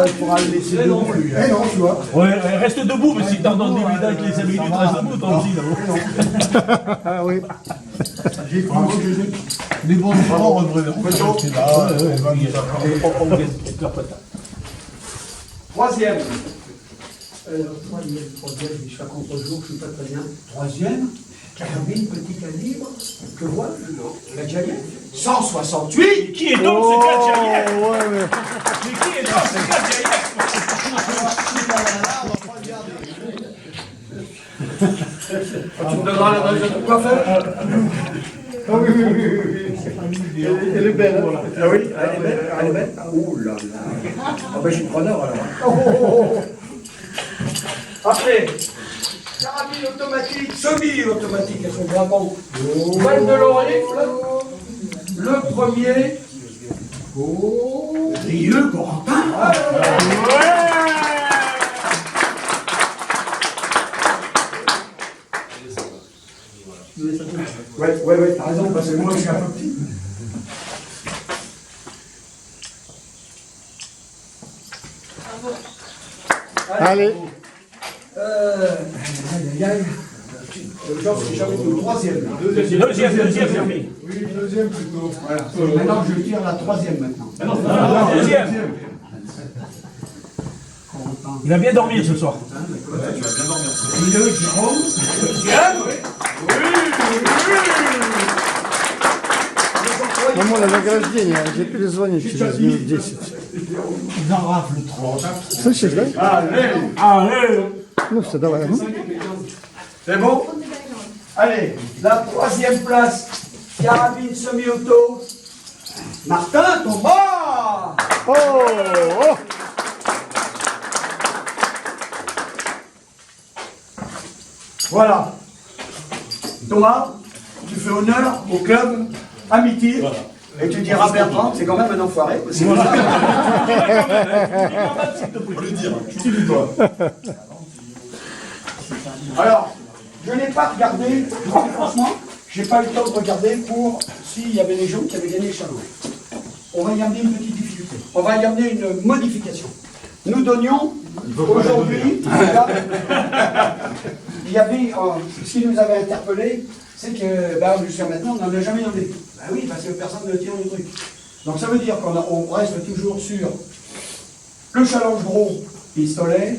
pourra le laisser debout, lui. Eh non, tu vois. Ouais, reste debout, mais si t'en donnes des médailles avec les 5 minutes, reste debout, toi aussi, là. Ah oui. J'ai cru que les bons enfants reprenaient. Troisième. Troisième, je suis à contre-jour, je ne suis pas très bien. Troisième, carabine, petit calibre, que vois-je? Non, la Giant. 168. Qui est donc ce gars Giant? ouais. Mais qui est donc ce gars Giant? Tu me donneras l'adresse de ton coiffeur? Ah oui. Elle est belle. Hein? Ah oui, elle est belle. Ouh là là. Ah ben je suis preneur alors. Après, carabine automatique, semi-automatique, elles sont vraiment. Balle de l'oreille, le premier. Oh, Rieux Corentin. Ouais, t'as raison, parce que moi je suis un peu petit. Allez. J'avais le troisième. Deuxième. Oui, deuxième plutôt. Voilà. Maintenant, je tire la troisième maintenant. Deuxième. Il a bien dormi ce soir. Et le Jérôme. Deuxième. Мама, на награждение, я перезвоню через минут 10. Ils en raflent trop. Слышишь, да? Allez. Ну все, давай. C'est bon? Allez, la troisième place, carabine semi-auto. Martin, ton bas! Oh, Voilà. Thomas, tu fais honneur au club Amitié. Voilà. Et tu diras Bertrand, c'est quand même un enfoiré. C'est voilà. Alors, je n'ai pas regardé, franchement, j'ai pas eu le temps de regarder pour s'il y avait des gens qui avaient gagné le challenge. On va y amener une petite difficulté. On va y amener une modification. Nous donnions aujourd'hui, il y avait, ce qui nous avait interpellé, c'est que jusqu'à maintenant, on n'en a jamais donné. Ben oui, parce que personne ne tient le truc. Donc ça veut dire qu'on reste toujours sur le challenge gros, pistolet,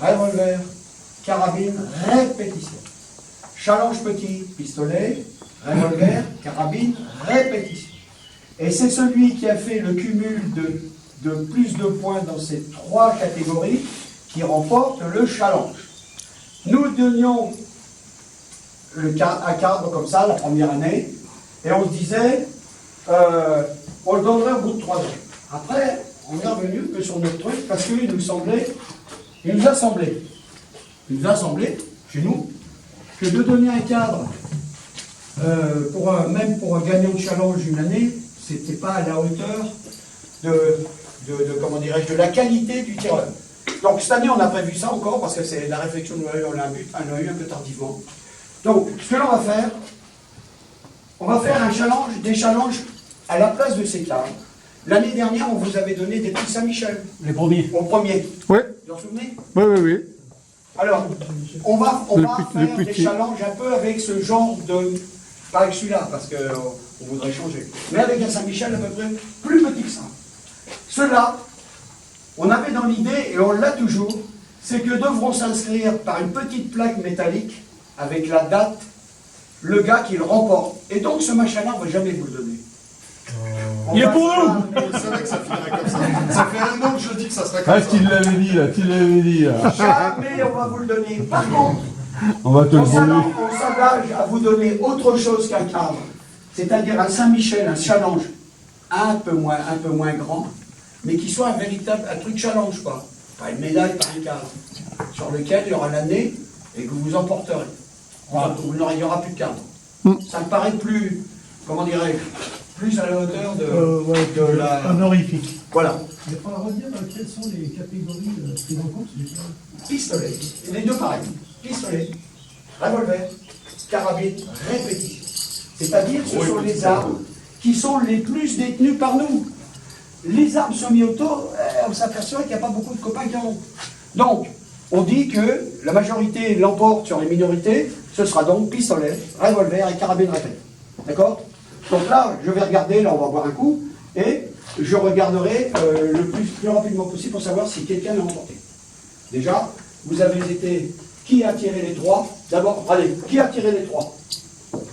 revolver, carabine, répétition. Challenge petit, pistolet, revolver, carabine, répétition. Et c'est celui qui a fait le cumul de plus de points dans ces trois catégories qui remporte le challenge. Nous donnions un cadre comme ça la première année, et on se disait, on le donnerait au bout de 3 ans. Après, on est revenu que sur notre truc, parce qu'il nous a semblé, chez nous, que de donner un cadre, même pour un gagnant de challenge une année, c'était pas à la hauteur de la qualité du tireur. Donc cette année, on a prévu ça encore, parce que c'est la réflexion que on a eu un peu tardivement. Donc, ce que l'on va faire, on va faire des challenges à la place de ces cadres. L'année dernière, on vous avait donné des petits Saint-Michel. Les premiers. Au premier. Oui. Vous vous en souvenez? Oui. Alors, on va faire des challenges un peu avec ce genre de... Pas avec celui-là, parce qu'on voudrait changer. Mais avec un Saint-Michel à peu près plus petit que ça. Ceux-là, on avait dans l'idée, et on l'a toujours, c'est que devront s'inscrire par une petite plaque métallique avec la date, le gars qui le remporte. Et donc ce machin-là, on ne va jamais vous le donner. Il est pour nous. Je savais que ça finirait comme ça. Ça fait un an que je dis que ça serait comme Ah, ça. tu l'avais dit là, Jamais on va vous le donner. Par contre, On va te le voler. on s'engage à vous donner autre chose qu'un cadre. C'est-à-dire un Saint-Michel, un challenge un peu moins grand, mais qui soit un truc challenge, quoi. Pas une médaille, pas un cadre. Sur lequel il y aura l'année et que vous emporterez. Il n'y aura plus de cadre. Ça me paraît plus, comment dirais-je, plus à la hauteur de la... Honorifique. Voilà. Il va falloir redire quelles sont les catégories prises en compte. Pistolet. Les deux pareils. Pistolet, revolver, carabine, répétition. C'est-à-dire ce sont les armes qui sont les plus détenues par nous. les armes semi-auto, on s'aperçoit qu'il n'y a pas beaucoup de copains qui en ont. Donc, on dit que la majorité l'emporte sur les minorités, ce sera donc pistolet, revolver et carabine répète. D'accord? Donc là, je vais regarder, là on va boire un coup, et je regarderai le plus rapidement possible pour savoir si quelqu'un l'a emporté. Déjà, vous avez été... Qui a tiré les trois? D'abord, allez, qui a tiré les trois?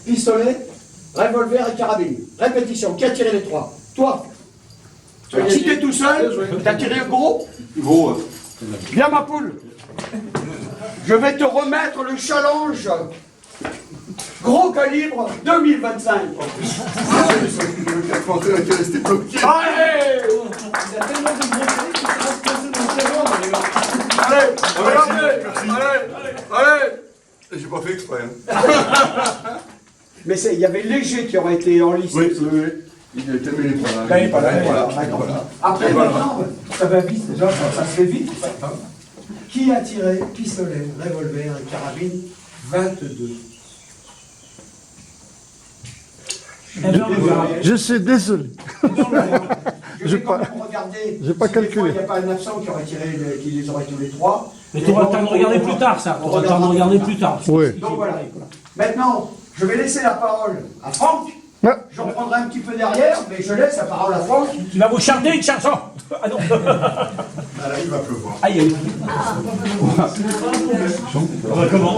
Pistolet, revolver et carabine. Répétition, qui a tiré les trois? Toi. Alors, si tu es tout seul, tu as tiré le gros? Gros. Bien ma poule. Je vais te remettre le challenge gros calibre 2025. Je pensais qu'elle restait bloquée. Allez! Il y a tellement de gros clés qui se restent coincés dans le cerveau, mais là. Allez! Allez! J'ai pas fait exprès. Hein. Mais il y avait Léger qui aurait été en liste. Oui. Il était mais il est pas là. Ben, il est pas là, voilà. Voilà. Après, maintenant, ça va vite, déjà, ça se fait vite. Qui a tiré pistolet, revolver et carabine? 22. Je suis désolé. Je vais quand même regarder. j'ai pas si des fois, calculé. Il n'y a pas un absent qui aurait tiré, qui les aurait tous les trois. Mais tu auras le temps de regarder plus tard, ça. Tu auras le temps de regarder plus tard. Oui. Donc voilà. Maintenant, je vais laisser la parole à Franck. Ouais. Je reprendrai un petit peu derrière, mais je laisse la parole à Franck. Tu vas vous chanter une chanson. Ah non. Ah là, il va pleuvoir. Aïe, aïe.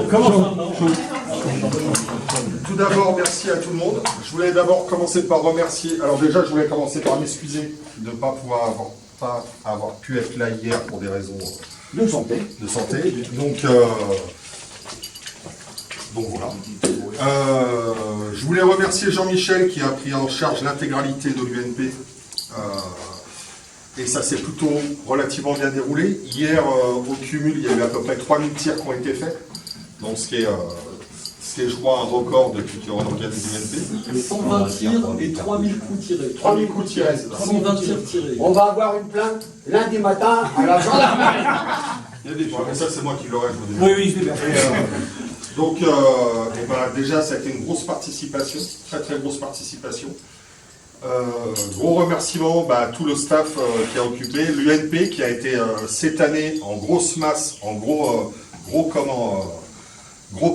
Comment Tout d'abord, merci à tout le monde. Je voulais d'abord commencer par remercier. Alors déjà, je voulais commencer par m'excuser de ne pas avoir pu être là hier pour des raisons De santé. de santé. Donc voilà. Je voulais remercier Jean-Michel qui a pris en charge l'intégralité de l'UNP. Et ça s'est plutôt relativement bien déroulé. Hier, au cumul, il y a eu à peu près 3000 tirs qui ont été faits. Donc ce qui est, je crois, un record depuis qu'on organise l'UNP. 120 tirs et 3000 coups tirés. 3000 coups tirés, c'est ça. 120 tirs tirés. On va avoir une plainte lundi matin à la gendarmerie. Il y a des fois, mais ça c'est moi qui l'aurais. Oui, je l'ai bien. Donc, déjà, ça a été une grosse participation, très très grosse participation. Gros remerciement à tout le staff qui a occupé, l'UNP qui a été cette année en grosse masse, en gros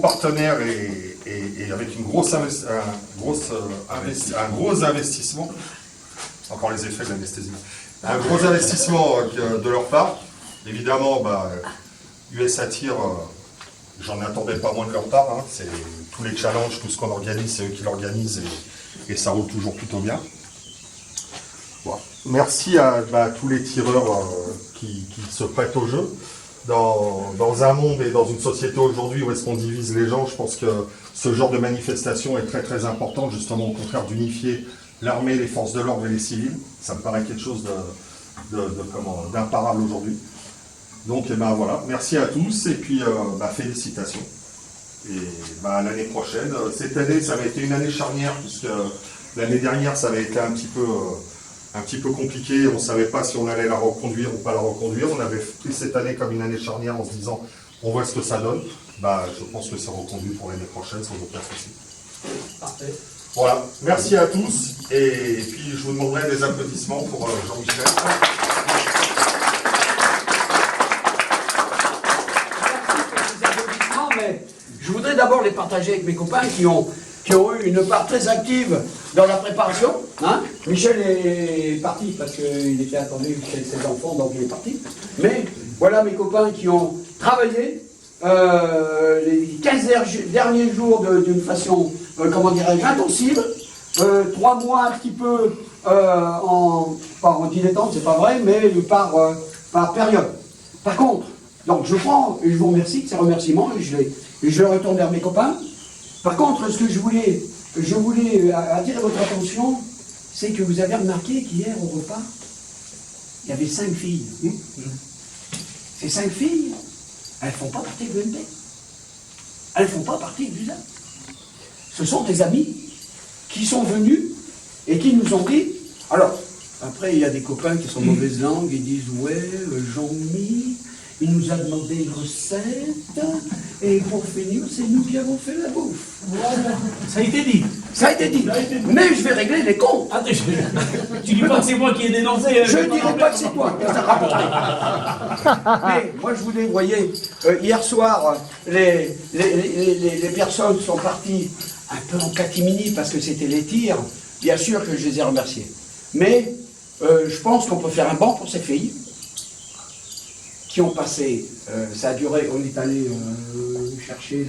partenaire et avec un gros investissement. Encore les effets de l'anesthésie. Un gros investissement de leur part. Évidemment, USA Tir. J'en attendais pas moins de leur part, hein. C'est tous les challenges, tout ce qu'on organise, c'est eux qui l'organisent et ça roule toujours plutôt bien. Voilà. Merci à tous les tireurs qui se prêtent au jeu. Dans un monde et dans une société aujourd'hui où est-ce qu'on divise les gens, je pense que ce genre de manifestation est très très important, justement au contraire d'unifier l'armée, les forces de l'ordre et les civils. Ça me paraît quelque chose d'imparable aujourd'hui. Donc voilà, merci à tous et puis félicitations. Et l'année prochaine, cette année ça avait été une année charnière puisque l'année dernière ça avait été un petit peu compliqué, on ne savait pas si on allait la reconduire ou pas la reconduire. On avait pris cette année comme une année charnière en se disant on voit ce que ça donne. Je pense que c'est reconduit pour l'année prochaine sans aucun souci. Parfait. Voilà, merci à tous et puis je vous demanderai des applaudissements pour Jean-Michel. Mais je voudrais d'abord les partager avec mes copains qui ont eu une part très active dans la préparation. Hein. Michel est parti parce qu'il était attendu chez ses enfants, donc il est parti. Mais voilà mes copains qui ont travaillé les 15 derniers jours d'une façon, intensive. 3 mois un petit peu pas en dilettante, c'est pas vrai, mais par période. Par contre, donc je prends et je vous remercie de ces remerciements et je les retourne vers mes copains. Par contre, ce que je voulais attirer votre attention, c'est que vous avez remarqué qu'hier au repas, il y avait 5 filles. Ces 5 filles, elles ne font pas partie de l'UNP. Elles ne font pas partie de l'USA. Ce sont des amis qui sont venus et qui nous ont dit. Alors, après, il y a des copains qui sont mauvaise langue et disent ouais, Jean-Mi, Il nous a demandé une recette. Et pour finir, c'est nous qui avons fait la bouffe. Ça a été dit. Ça a été dit. Mais je vais régler les comptes. Attends, tu dis pas que c'est moi qui ai dénoncé. Je ne dirai pas que c'est toi qui as rapporté. Mais moi, je voulais, vous voyez, hier soir, les personnes sont parties un peu en catimini parce que c'était les tirs. Bien sûr que je les ai remerciés. Mais je pense qu'on peut faire un banc pour ces filles qui ont passé, ça a duré, on est allé chercher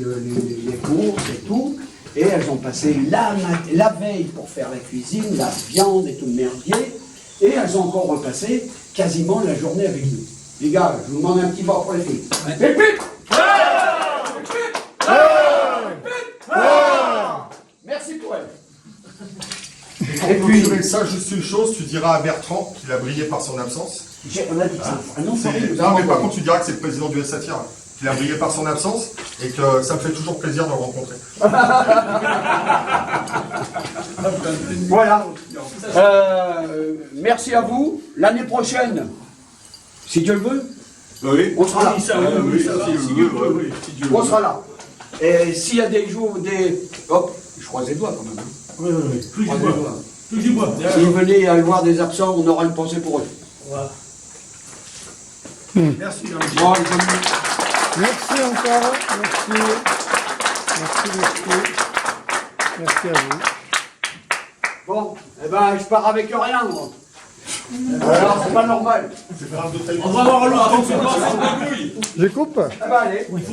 les courses et tout, et elles ont passé la veille pour faire la cuisine, la viande et tout le merdier, et elles ont encore repassé quasiment la journée avec nous. Les gars, je vous demande un petit banc pour les filles. Et puis, merci pour elles. Et puis, ça, juste une chose, tu diras à Bertrand qu'il a brillé par son absence. On a dit que c'est un nom C'est- formidable. Non, mais par contre, tu diras que c'est le président du SATIR, qu'il a brillé par son absence et que ça me fait toujours plaisir de le rencontrer. Voilà. Merci à vous. L'année prochaine, si Dieu le veut, on sera là. On sera là. Et s'il y a des jours, hop, je croise les doigts quand même. Hein. Oui, oui, oui. Plus Je du croise les bois. doigts. Plus du bois. S'ils venaient à voir des absents, on aura une pensée pour eux. Voilà. Merci. Bon, les amis. Merci encore. Merci. Merci. Merci à vous. Bon, eh ben, je pars avec rien, moi. Alors, c'est pas normal. On va voir l'autre avant que tu passes en couille. Je coupe. Eh ben, allez.